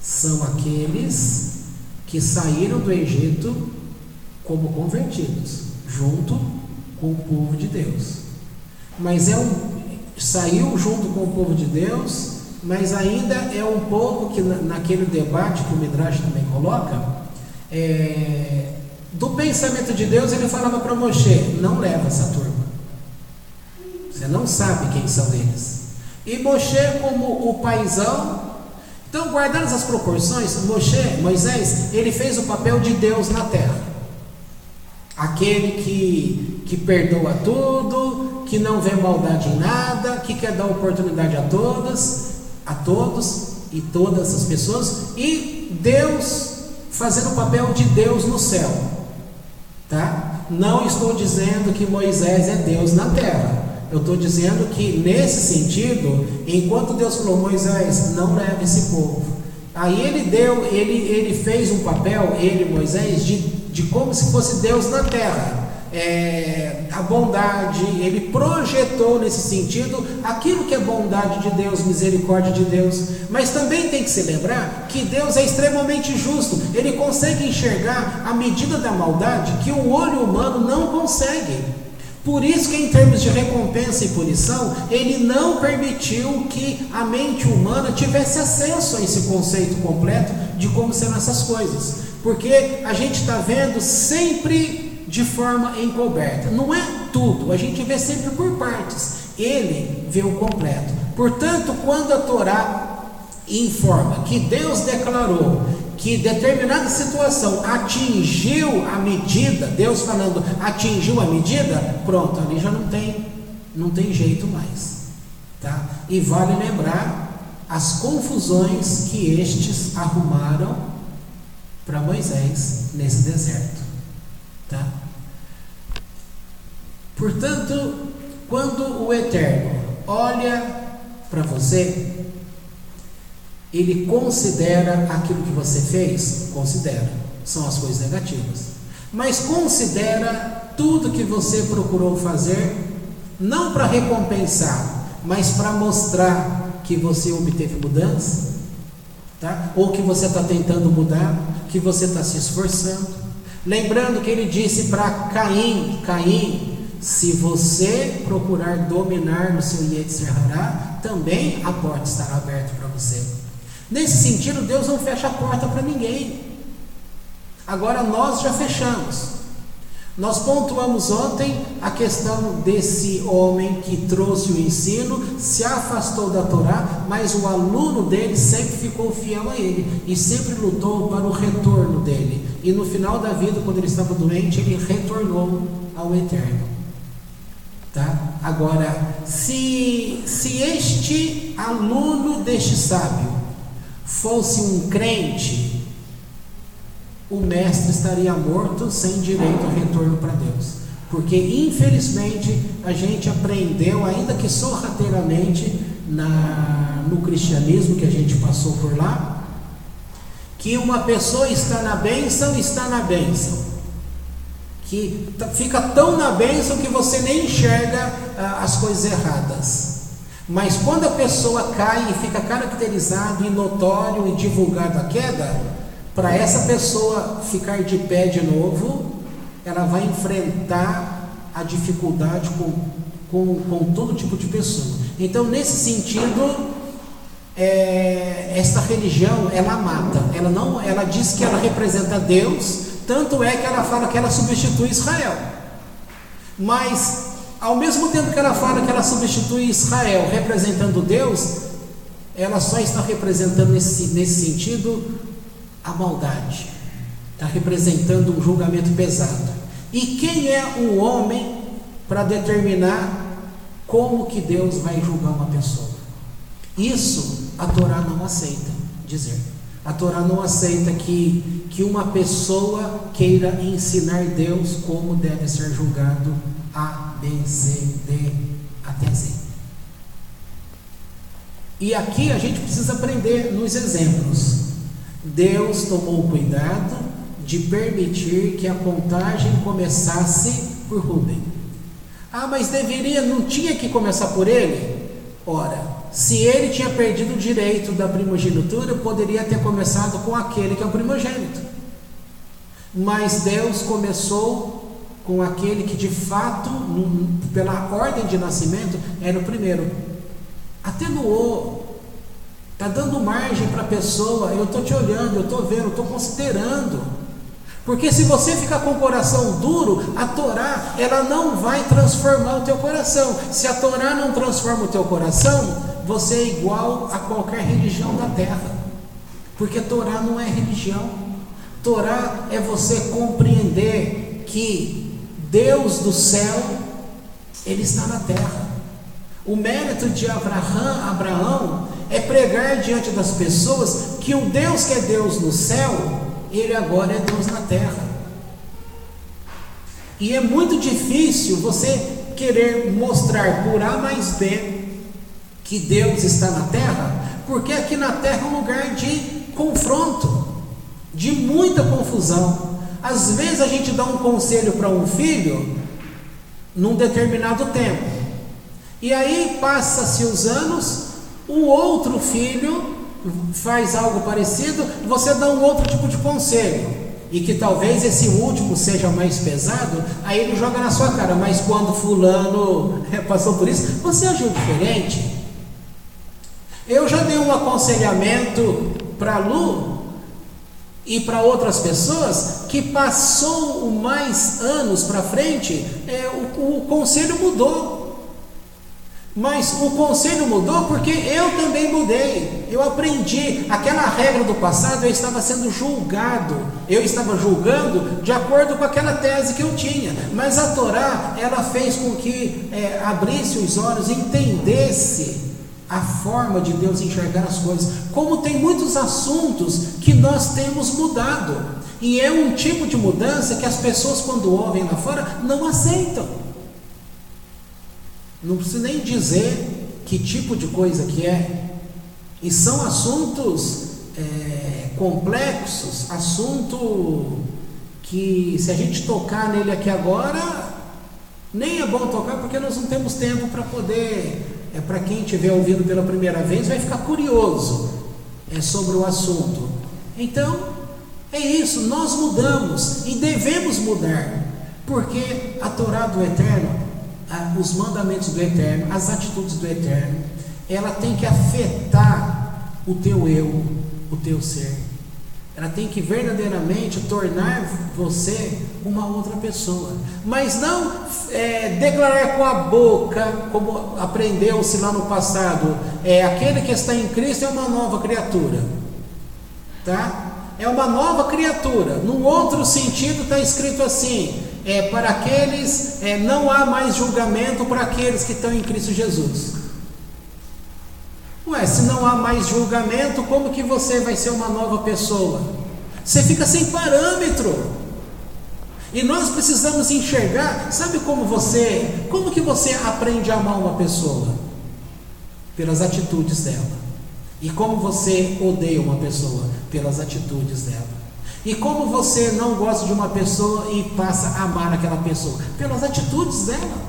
São aqueles que saíram do Egito como convertidos, junto com o povo de Deus. Mas saiu junto com o povo de Deus, mas ainda é um povo que naquele debate que o Midrash também coloca, do pensamento de Deus, ele falava para Moshe: não leva essa turma, você não sabe quem são eles. E Moshe, como o paizão, então, guardando as proporções, Moisés, ele fez o papel de Deus na terra, aquele que perdoa tudo, que não vê maldade em nada, que quer dar oportunidade a todos e todas as pessoas, e Deus fazendo o papel de Deus no céu, tá? Não estou dizendo que Moisés é Deus na terra, eu estou dizendo que nesse sentido, enquanto Deus falou: Moisés, não leve esse povo, aí ele fez um papel, Moisés, de como se fosse Deus na terra. A bondade, ele projetou nesse sentido aquilo que é bondade de Deus, misericórdia de Deus. Mas também tem que se lembrar que Deus é extremamente justo, ele consegue enxergar a medida da maldade que o olho humano não consegue. Por isso que, em termos de recompensa e punição, ele não permitiu que a mente humana tivesse acesso a esse conceito completo de como serão essas coisas, porque a gente está vendo sempre de forma encoberta, não é tudo, a gente vê sempre por partes, ele vê o completo. Portanto, quando a Torá informa que Deus declarou que determinada situação atingiu a medida, Deus falando atingiu a medida, pronto, ali já não tem jeito mais, tá? E vale lembrar as confusões que estes arrumaram para Moisés nesse deserto. Tá? Portanto, quando o Eterno olha para você, ele considera aquilo que você fez, são as coisas negativas, mas considera tudo que você procurou fazer, não para recompensar, mas para mostrar que você obteve mudança, tá? Ou que você está tentando mudar, que você está se esforçando. Lembrando que ele disse para Caim, se você procurar dominar no seu Yetzer Hará, também a porta estará aberta para você. Nesse sentido, Deus não fecha a porta para ninguém. Agora nós já fechamos. Nós pontuamos ontem a questão desse homem que trouxe o ensino, se afastou da Torá, mas o aluno dele sempre ficou fiel a ele e sempre lutou para o retorno dele. E no final da vida, quando ele estava doente, ele retornou ao Eterno. Tá? Agora, se este aluno deste sábio fosse um crente, o mestre estaria morto sem direito ao retorno para Deus, porque infelizmente a gente aprendeu, ainda que sorrateiramente, no cristianismo que a gente passou por lá, que uma pessoa está na bênção, que fica tão na bênção que você nem enxerga as coisas erradas. Mas quando a pessoa cai e fica caracterizado e notório e divulgado a queda, para essa pessoa ficar de pé de novo, ela vai enfrentar a dificuldade com todo tipo de pessoa. Então, nesse sentido, esta religião, ela mata. Ela diz que ela representa Deus, tanto é que ela fala que ela substitui Israel. Mas, ao mesmo tempo que ela fala que ela substitui Israel representando Deus, ela só está representando nesse sentido a maldade, está representando um julgamento pesado. E quem é o homem para determinar como que Deus vai julgar uma pessoa? Isso a Torá não aceita dizer. A Torá não aceita que uma pessoa queira ensinar Deus como deve ser julgado A, B, C, D, até Z. E aqui a gente precisa aprender nos exemplos. Deus tomou cuidado de permitir que a contagem começasse por Rúben. Mas não tinha que começar por ele? Ora, se ele tinha perdido o direito da primogenitura, poderia ter começado com aquele que é o primogênito. Mas Deus começou com aquele que de fato, pela ordem de nascimento, era o primeiro. Atenuou. Está dando margem para a pessoa. Eu estou te olhando, eu estou vendo, eu estou considerando. Porque se você ficar com o coração duro, a Torá, ela não vai transformar o teu coração. Se a Torá não transforma o teu coração, você é igual a qualquer religião da terra. Porque Torá não é religião. Torá é você compreender que Deus do céu, Ele está na terra. O mérito de Abraão é pregar diante das pessoas que o Deus que é Deus no céu, Ele agora é Deus na terra. E é muito difícil você querer mostrar por A mais B que Deus está na terra, porque aqui na terra é um lugar de confronto, de muita confusão. Às vezes a gente dá um conselho para um filho num determinado tempo, e aí passa-se os anos, o outro filho faz algo parecido, você dá um outro tipo de conselho, e que talvez esse último seja mais pesado, aí ele joga na sua cara, mas quando fulano passou por isso, você agiu diferente. Eu já dei um aconselhamento para Lu e para outras pessoas que passou mais anos para frente, o conselho mudou. Mas o conselho mudou porque eu também mudei. Eu aprendi. Aquela regra do passado, eu estava sendo julgado. Eu estava julgando de acordo com aquela tese que eu tinha. Mas a Torá, ela fez com que abrisse os olhos e entendesse a forma de Deus enxergar as coisas. Como tem muitos assuntos que nós temos mudado. E é um tipo de mudança que as pessoas, quando ouvem lá fora, não aceitam. Não preciso nem dizer que tipo de coisa que é. E são assuntos complexos, assunto que, se a gente tocar nele aqui agora, nem é bom tocar, porque nós não temos tempo para poder. Para quem estiver ouvindo pela primeira vez, vai ficar curioso sobre o assunto. Então, é isso, nós mudamos e devemos mudar, porque a Torá do Eterno, os mandamentos do Eterno, as atitudes do Eterno, ela tem que afetar o teu eu, o teu ser. Ela tem que verdadeiramente tornar você uma outra pessoa, mas não declarar com a boca, como aprendeu-se lá no passado, aquele que está em Cristo é uma nova criatura, tá? É uma nova criatura. Num outro sentido está escrito assim, para aqueles, não há mais julgamento para aqueles que estão em Cristo Jesus. Se não há mais julgamento, como que você vai ser uma nova pessoa? Você fica sem parâmetro. E nós precisamos enxergar, sabe como que você aprende a amar uma pessoa? Pelas atitudes dela. E como você odeia uma pessoa? Pelas atitudes dela. E como você não gosta de uma pessoa e passa a amar aquela pessoa? Pelas atitudes dela.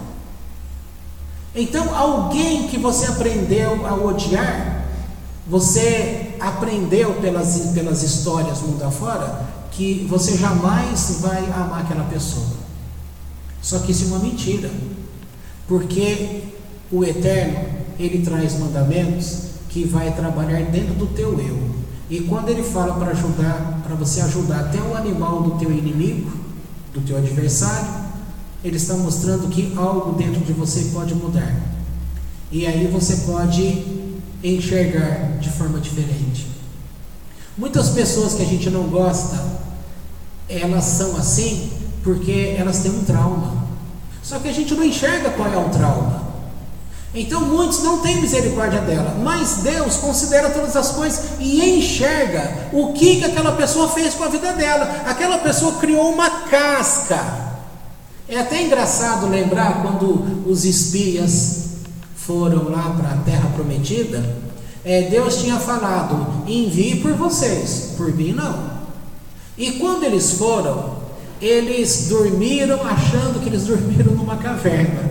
Então, alguém que você aprendeu a odiar, você aprendeu pelas histórias mundo afora, que você jamais vai amar aquela pessoa. Só que isso é uma mentira, porque o Eterno, Ele traz mandamentos que vai trabalhar dentro do teu eu. E quando Ele fala para você ajudar até o animal do teu inimigo, do teu adversário, Ele está mostrando que algo dentro de você pode mudar. E aí você pode enxergar de forma diferente. Muitas pessoas que a gente não gosta, elas são assim porque elas têm um trauma. Só que a gente não enxerga qual é o trauma. Então muitos não têm misericórdia dela, mas Deus considera todas as coisas e enxerga o que aquela pessoa fez com a vida dela. Aquela pessoa criou uma casca. É até engraçado lembrar quando os espias foram lá para a terra prometida, Deus tinha falado, envie por vocês, por mim não. E quando eles foram, eles dormiram achando que eles dormiram numa caverna,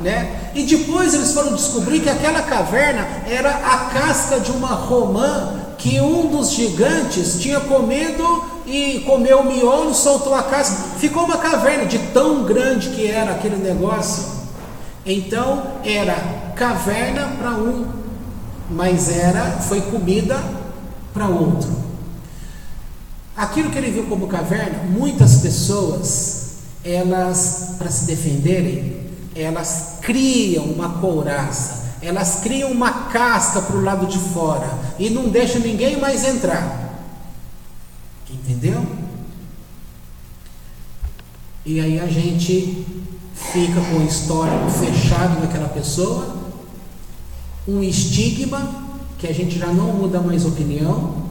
né? E depois eles foram descobrir que aquela caverna era a casca de uma romã que um dos gigantes tinha comido e comeu o miolo, soltou a casca, ficou uma caverna de tão grande que era aquele negócio. Então era caverna para um, mas foi comida para outro. Aquilo que ele viu como caverna, muitas pessoas, elas, para se defenderem, elas criam uma couraça, elas criam uma casca para o lado de fora e não deixam ninguém mais entrar. Entendeu? E aí a gente fica com o histórico fechado naquela pessoa, um estigma que a gente já não muda mais opinião,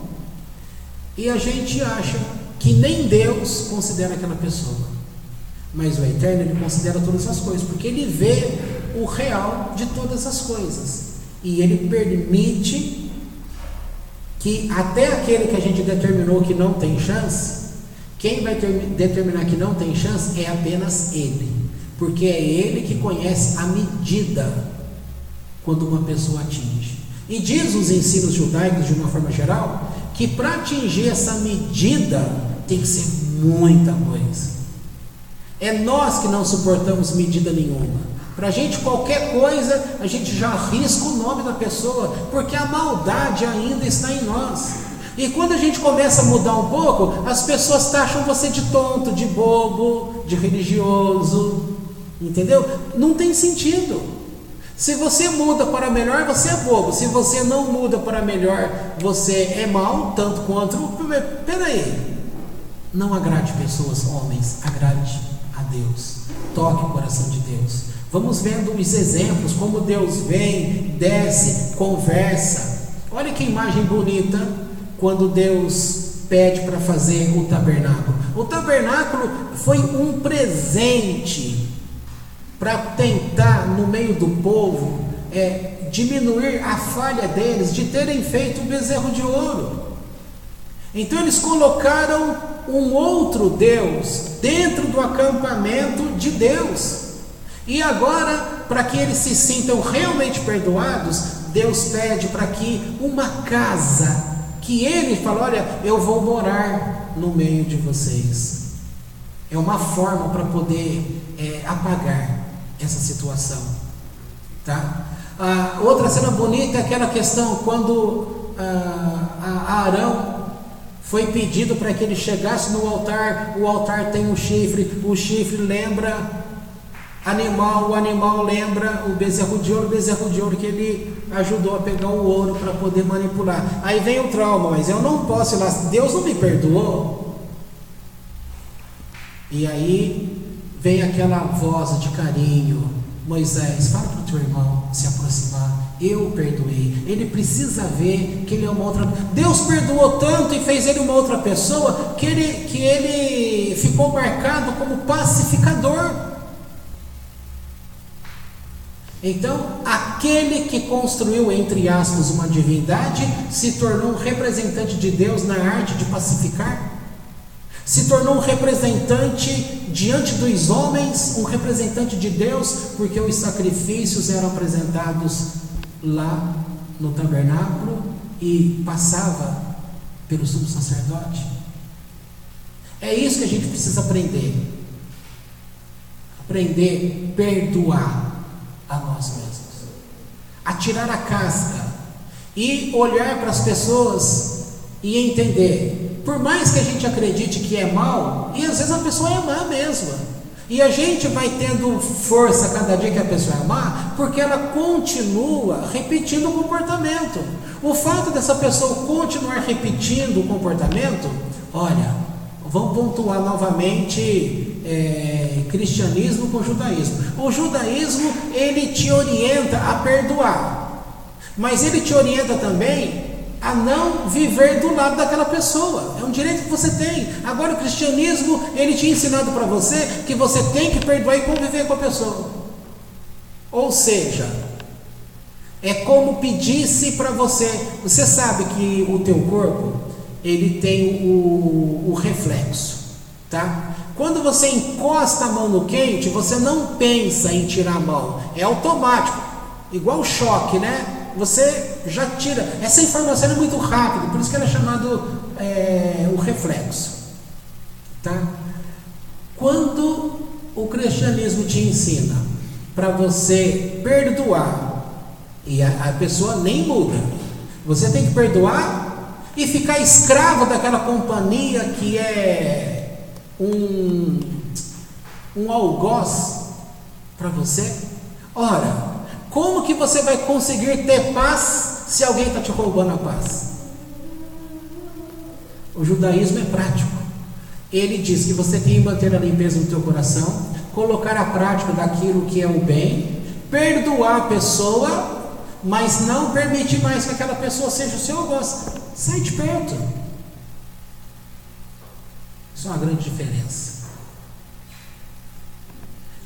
e a gente acha que nem Deus considera aquela pessoa, mas o Eterno, Ele considera todas as coisas, porque Ele vê o real de todas as coisas, e Ele permite que até aquele que a gente determinou que não tem chance, quem vai determinar que não tem chance é apenas Ele, porque é Ele que conhece a medida quando uma pessoa atinge. E diz os ensinos judaicos de uma forma geral que para atingir essa medida tem que ser muita coisa. É nós que não suportamos medida nenhuma. Para a gente qualquer coisa a gente já arrisca o nome da pessoa, porque a maldade ainda está em nós. E quando a gente começa a mudar um pouco, as pessoas taxam você de tonto, de bobo, de religioso, entendeu? Não tem sentido. Se você muda para melhor, você é bobo. Se você não muda para melhor, você é mau, tanto quanto... Peraí, não agrade pessoas, homens, agrade a Deus, toque o coração de Deus. Vamos vendo os exemplos, como Deus vem, desce, conversa. Olha que imagem bonita, quando Deus pede para fazer o tabernáculo. O tabernáculo foi um presente para tentar, no meio do povo, diminuir a falha deles de terem feito um bezerro de ouro. Então eles colocaram um outro Deus dentro do acampamento de Deus. E agora, para que eles se sintam realmente perdoados, Deus pede para que uma casa, que Ele fala, olha, eu vou morar no meio de vocês. É uma forma para poder apagar essa situação, tá? Outra cena bonita é aquela questão quando a Arão foi pedido para que ele chegasse no altar. O altar tem um chifre, o chifre lembra animal, o animal lembra o bezerro de ouro que ele ajudou a pegar o ouro para poder manipular. Aí vem o trauma, mas eu não posso ir lá, Deus não me perdoou. E aí vem aquela voz de carinho: Moisés, fala para o teu irmão se aproximar, eu perdoei. Ele precisa ver que ele é uma outra. Deus perdoou tanto e fez ele uma outra pessoa que ele ficou marcado como pacificador. Então, aquele que construiu, entre aspas, uma divindade, se tornou um representante de Deus na arte de pacificar, se tornou um representante diante dos homens, um representante de Deus, porque os sacrifícios eram apresentados lá no tabernáculo e passava pelo sumo sacerdote. É isso que a gente precisa aprender a perdoar a nós mesmos, a tirar a casca e olhar para as pessoas e entender, por mais que a gente acredite que é mal, e às vezes a pessoa é má mesmo, e a gente vai tendo força cada dia que a pessoa é má, porque ela continua repetindo o comportamento. O fato dessa pessoa continuar repetindo o comportamento, olha, vamos pontuar novamente cristianismo com judaísmo. O judaísmo, ele te orienta a perdoar, mas ele te orienta também a não viver do lado daquela pessoa. É um direito que você tem. Agora o cristianismo, ele tinha ensinado para você que você tem que perdoar e conviver com a pessoa. Ou seja, é como pedisse para você. Você sabe que o teu corpo, ele tem o reflexo, tá? Quando você encosta a mão no quente, você não pensa em tirar a mão, é automático, igual choque, né? Você já tira. Essa informação é muito rápida, por isso que ela é chamado o reflexo, tá? Quando o cristianismo te ensina para você perdoar, e a pessoa nem muda, você tem que perdoar e ficar escravo daquela companhia que é um algoz para você. Ora, como que você vai conseguir ter paz se alguém está te roubando a paz? O judaísmo é prático. Ele diz que você tem que manter a limpeza no teu coração, colocar a prática daquilo que é o bem, perdoar a pessoa, mas não permitir mais que aquela pessoa seja o seu algoz. Sai de perto. Isso é uma grande diferença.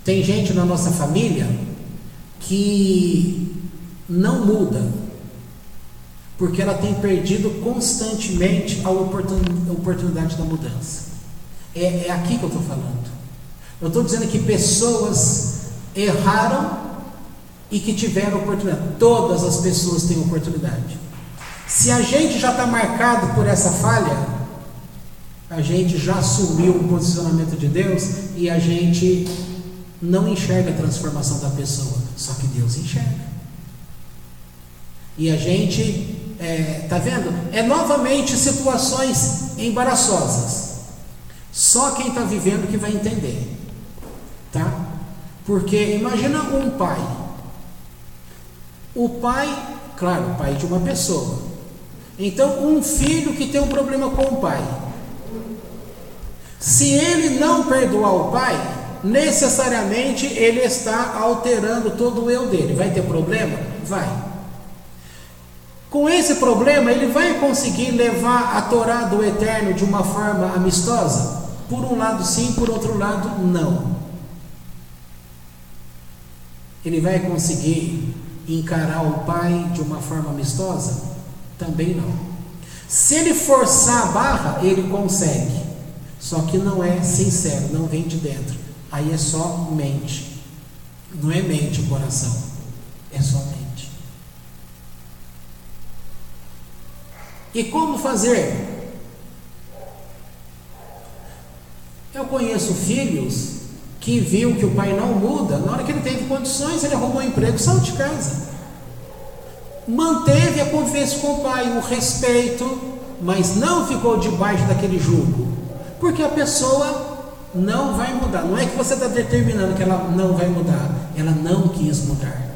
Tem gente na nossa família que não muda, porque ela tem perdido constantemente a oportunidade da mudança. É aqui que eu estou falando. Eu estou dizendo que pessoas erraram e que tiveram oportunidade. Todas as pessoas têm oportunidade. Se a gente já está marcado por essa falha, a gente já assumiu o posicionamento de Deus e a gente não enxerga a transformação da pessoa, só que Deus enxerga. E a gente, tá vendo? É novamente situações embaraçosas. Só quem está vivendo que vai entender, tá? Porque imagina um pai. O pai, claro, o pai de uma pessoa. Então, um filho que tem um problema com o pai. Se ele não perdoar o pai, necessariamente ele está alterando todo o eu dele. Vai ter problema? Vai. Com esse problema, ele vai conseguir levar a Torá do Eterno de uma forma amistosa? Por um lado sim, por outro lado não. Ele vai conseguir encarar o pai de uma forma amistosa? Também não. Se ele forçar a barra, ele consegue. Só que não é sincero, não vem de dentro. Aí é só mente. Não é mente o coração, é só mente. E como fazer? Eu conheço filhos que viu que o pai não muda. Na hora que ele teve condições, ele arrumou um emprego e saiu de casa. manteve a convivência com o pai, o respeito, mas não ficou debaixo daquele jugo, porque a pessoa não vai mudar. Não é que você está determinando que ela não vai mudar, ela não quis mudar.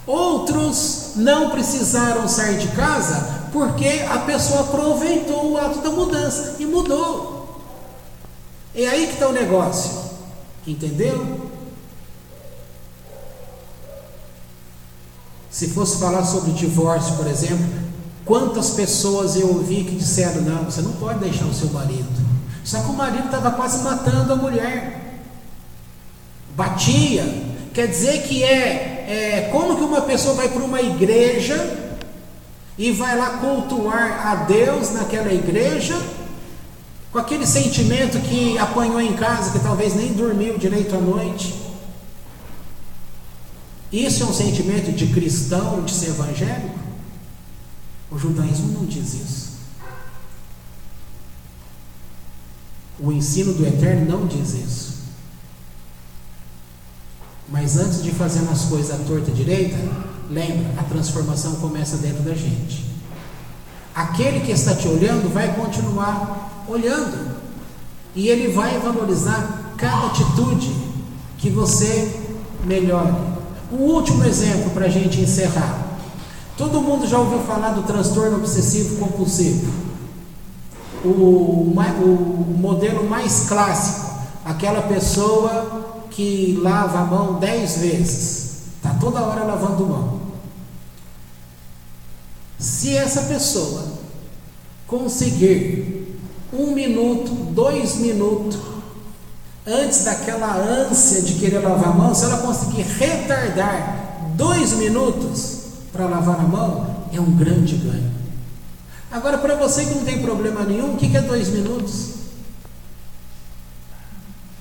Outros não precisaram sair de casa porque a pessoa aproveitou o ato da mudança e mudou. É aí que está o negócio, entendeu? Se fosse falar sobre divórcio, por exemplo, quantas pessoas eu ouvi que disseram: não, você não pode deixar o seu marido. Só que o marido estava quase matando a mulher, batia. Quer dizer que como que uma pessoa vai para uma igreja e vai lá cultuar a Deus naquela igreja, com aquele sentimento que apanhou em casa, que talvez nem dormiu direito à noite? Isso é um sentimento de cristão, de ser evangélico? O judaísmo não diz isso. O ensino do Eterno não diz isso. Mas antes de fazer as coisas à torta e à direita, lembra, a transformação começa dentro da gente. Aquele que está te olhando vai continuar olhando, e ele vai valorizar cada atitude que você melhore. O último exemplo para a gente encerrar: todo mundo já ouviu falar do transtorno obsessivo compulsivo, o modelo mais clássico, aquela pessoa que lava a mão 10 vezes, está toda hora lavando mão. Se essa pessoa conseguir 1 minuto, 2 minutos antes daquela ânsia de querer lavar a mão, se ela conseguir retardar 2 minutos para lavar a mão, é um grande ganho. Agora, para você que não tem problema nenhum, o que é 2 minutos?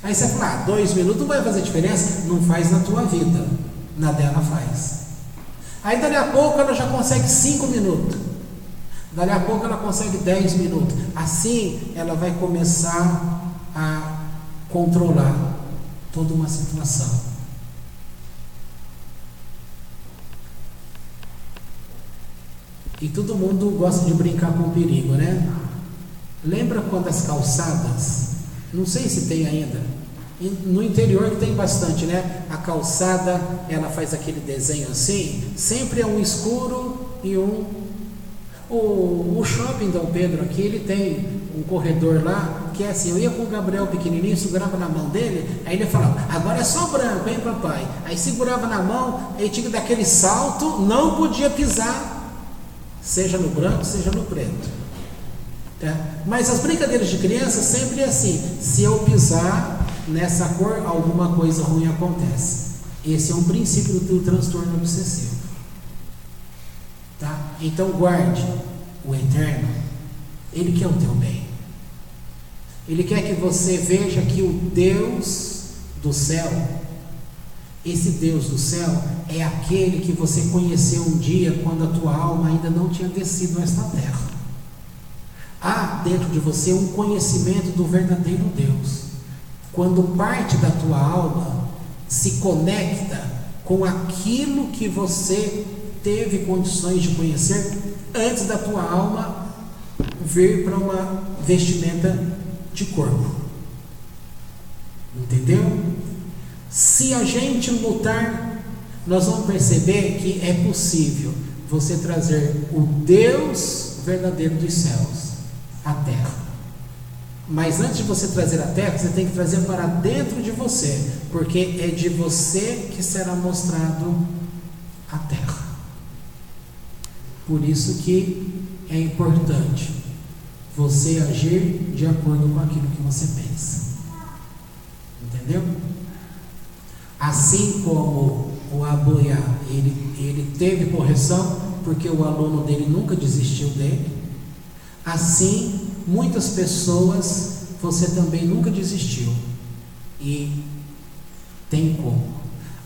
Aí você fala: 2 minutos não vai fazer diferença. Não faz na tua vida, na dela faz. Aí dali a pouco ela já consegue 5 minutos, dali a pouco ela consegue 10 minutos. Assim ela vai começar a controlar toda uma situação. E todo mundo gosta de brincar com o perigo, né? Lembra quando as calçadas, não sei se tem ainda, no interior que tem bastante, né? A calçada, ela faz aquele desenho assim, sempre é um escuro e o shopping Dom Pedro aqui, ele tem um corredor lá, que é assim, eu ia com o Gabriel pequenininho, segurava na mão dele, aí ele falava: agora é só branco, hein papai? Aí segurava na mão, aí tinha que dar aquele salto, não podia pisar, seja no branco, seja no preto. Tá? Mas as brincadeiras de criança sempre é assim: se eu pisar nessa cor, alguma coisa ruim acontece. Esse é um princípio do transtorno obsessivo. Tá? Então guarde, o Eterno, Ele quer o teu bem. Ele quer que você veja que o Deus do céu, esse Deus do céu, é aquele que você conheceu um dia quando a tua alma ainda não tinha descido nesta terra. Há dentro de você um conhecimento do verdadeiro Deus. Quando parte da tua alma se conecta com aquilo que você teve condições de conhecer antes da tua alma vir para uma vestimenta de corpo. Entendeu? Se a gente lutar, nós vamos perceber que é possível você trazer o Deus verdadeiro dos céus à terra. Mas antes de você trazer à terra, você tem que trazer para dentro de você, porque é de você que será mostrado a terra. Por isso que é importante você agir de acordo com aquilo que você pensa. Entendeu? Assim como o Aboiá, ele teve correção, porque o aluno dele nunca desistiu dele. Assim, muitas pessoas, você também nunca desistiu, e tem como.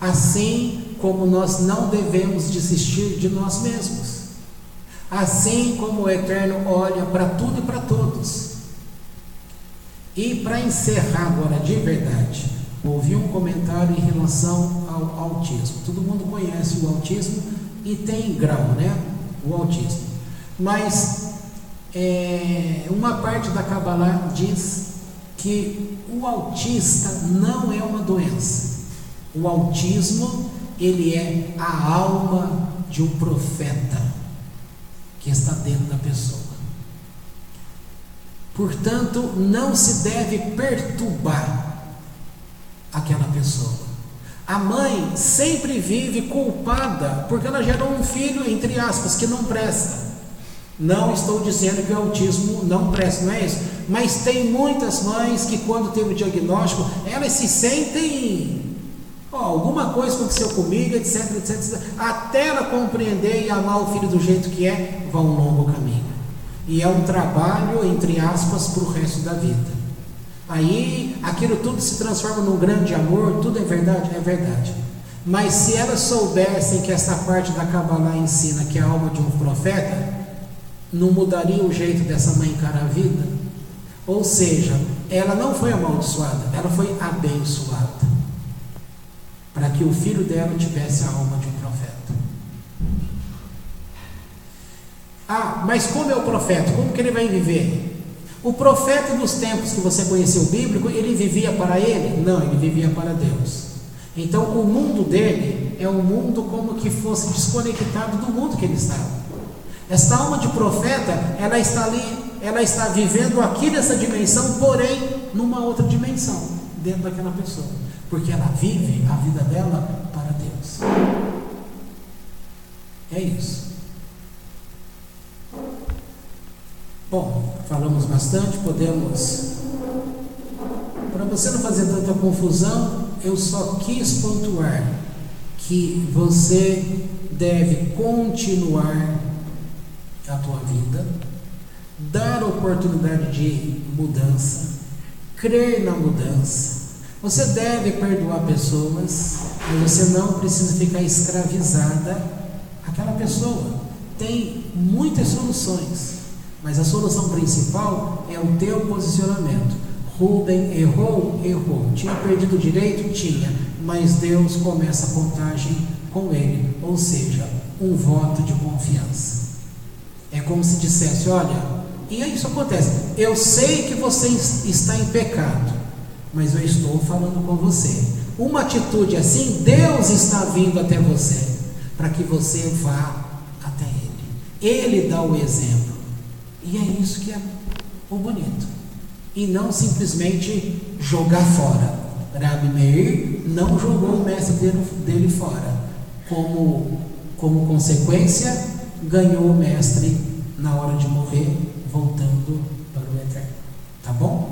Assim como nós não devemos desistir de nós mesmos. Assim como o Eterno olha para tudo e para todos. E para encerrar agora de verdade, ouvi um comentário em relação ao autismo. Todo mundo conhece o autismo e tem grau, né? O autismo. Mas uma parte da Kabbalah diz que o autista não é uma doença. O autismo, ele é a alma de um profeta que está dentro da pessoa. Portanto, não se deve perturbar aquela pessoa. A mãe sempre vive culpada porque ela gerou um filho, entre aspas, que não presta. Não estou dizendo que o autismo não presta, não é isso. Mas tem muitas mães que, quando teve o diagnóstico, elas se sentem, alguma coisa aconteceu comigo, etc, etc, até ela compreender e amar o filho do jeito que é, vai um longo caminho. E é um trabalho, entre aspas, para o resto da vida. Aí, aquilo tudo se transforma num grande amor. Tudo é verdade? É verdade. Mas se elas soubessem que essa parte da Kabbalah ensina que é a alma de um profeta, não mudaria o jeito dessa mãe encarar a vida? Ou seja, ela não foi amaldiçoada, ela foi abençoada, para que o filho dela tivesse a alma de um profeta. Mas como é o profeta? Como que ele vai viver? O profeta dos tempos que você conheceu bíblico, ele vivia para ele? Não, ele vivia para Deus. Então o mundo dele é um mundo como que fosse desconectado do mundo que ele estava. Esta alma de profeta, ela está ali, ela está vivendo aqui nessa dimensão, porém numa outra dimensão, dentro daquela pessoa, porque ela vive a vida dela para Deus. É isso. Bom, falamos bastante, podemos, para você não fazer tanta confusão, eu só quis pontuar que você deve continuar a tua vida, dar oportunidade de mudança, crer na mudança. Você deve perdoar pessoas, mas você não precisa ficar escravizada àquela pessoa. Tem muitas soluções, mas a solução principal é o teu posicionamento. Rubem errou? Errou. Tinha perdido o direito? Tinha. Mas Deus começa a contagem com ele, ou seja, um voto de confiança. É como se dissesse: olha, e aí isso acontece, eu sei que você está em pecado, mas eu estou falando com você. Uma atitude assim, Deus está vindo até você, para que você vá até Ele. Ele dá o exemplo. E é isso que é o bonito. E não simplesmente jogar fora. Rabi Meir não jogou o mestre dele fora. Como consequência, ganhou o mestre na hora de morrer, voltando para o eterno. Tá bom?